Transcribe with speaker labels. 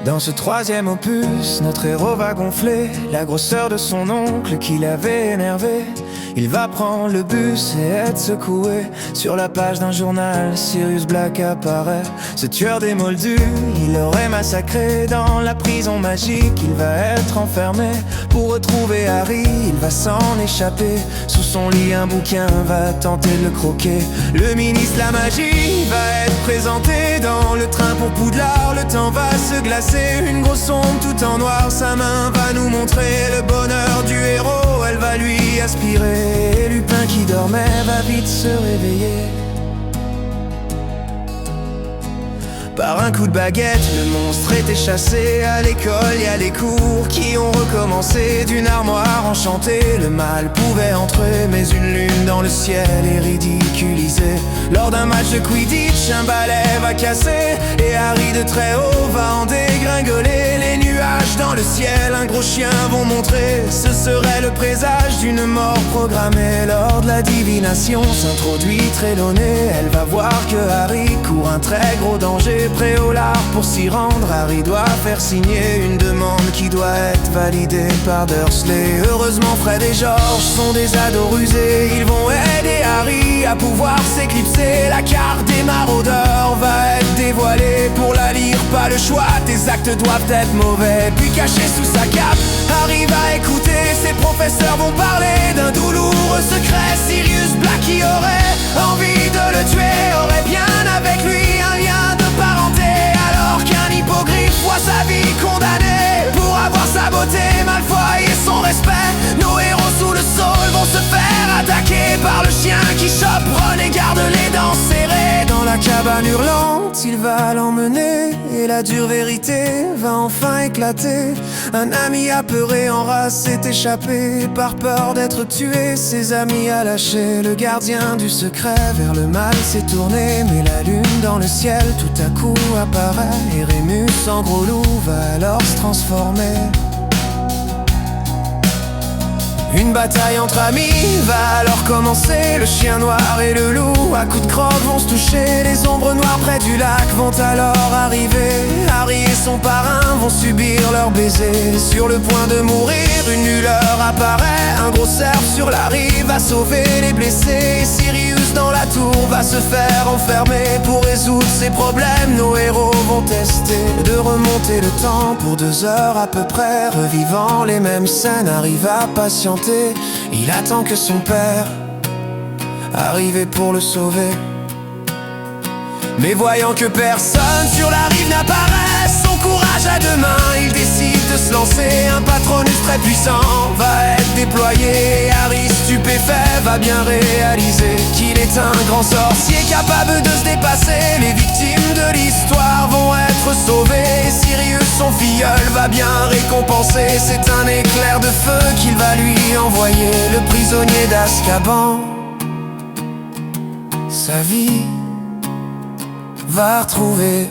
Speaker 1: Dans ce troisième opus, notre héros va gonfler la grosseur de son oncle qui l'avait énervé. Il va prendre le bus et être secoué. Sur la page d'un journal, Sirius Black apparaît. Ce tueur des moldus, il l'aurait massacré. Dans la prison magique, il va être enfermé. Pour retrouver Harry, il va s'en échapper. Sous son lit, un bouquin va tenter de le croquer. Le ministre de la magie va être présenté dans le train pour Poudlard. Le temps va se glacer. Une grosse ombre tout en noir, sa main va nous montrer le bonheur du héros. Elle va lui aspirer, et Lupin qui dormait va vite se réveiller. Par un coup de baguette, le monstre était chassé. À l'école et à les cours qui ont recommencé. D'une armoire enchantée, le mal pouvait entrer. Mais une lune dans le ciel est ridiculisée. Lors d'un match de Quidditch, un balai va casser. Et Harry de très haut va en dégringoler. Les nuages dans le ciel, un gros chien vont montrer. Ce serait le présage d'une mort programmée. Lors de la divination s'introduit Trelawney. Elle va voir que Harry court un très gros danger. Prêt au lard pour s'y rendre, Harry doit faire signer une demande qui doit être validée par Dursley. Heureusement Fred et George sont des ados rusés. Ils vont aider Harry à pouvoir s'éclipser. La carte des maraudeurs va être dévoilée. Pour la lire, pas le choix, tes actes doivent être mauvais. Puis caché sous sa cape, Harry va écouter. Ses professeurs vont parler d'un douloureux secret. Sirius Black qui aurait envie de le tuer aurait bien avec lui un lien de parenté. Alors qu'un hippogriffe voit sa vie condamnée pour avoir saboté Malfoy et son respect, nos héros sous le sol vont se faire attaquer par le chien qui chope Ron et garde les dents serrées. Dans la cabane hurlante, il va l'emmener et la dure vérité va enfin éclater. Un ami apeuré en race s'est échappé. Par peur d'être tué, ses amis a lâché. Le gardien du secret vers le mal s'est tourné. Mais la lune dans le ciel tout à coup apparaît. Et Rémus en gros loup va alors se transformer. Une bataille entre amis va alors commencer. Le chien noir et le loup à coups de croque vont se toucher. Les ombres noires près du lac vont alors arriver. Harry et son parrain vont subir leur baiser. Sur le point de mourir, une lueur apparaît. Un gros cerf sur la rive va sauver les blessés. Et Sirius dans la tour va se faire enfermer. Pour résoudre ses problèmes, nos héros vont tester de remonter le temps pour 2 heures à peu près. Revivant les mêmes scènes, Harry va patienter. Il attend que son père arrive pour le sauver. Mais voyant que personne sur la rive n'apparaît, son courage à 2 mains, il décide de se lancer. Un patronus très puissant va être déployé. Harry stupéfait va bien réaliser qu'il est un grand sorcier capable de se dépasser. Les victimes de l'histoire vont être sauvées. Et Sirius, son filleul, va bien récompenser. C'est un éclair de feu qu'il va lui envoyer. Le prisonnier d'Azkaban, sa vie va retrouver.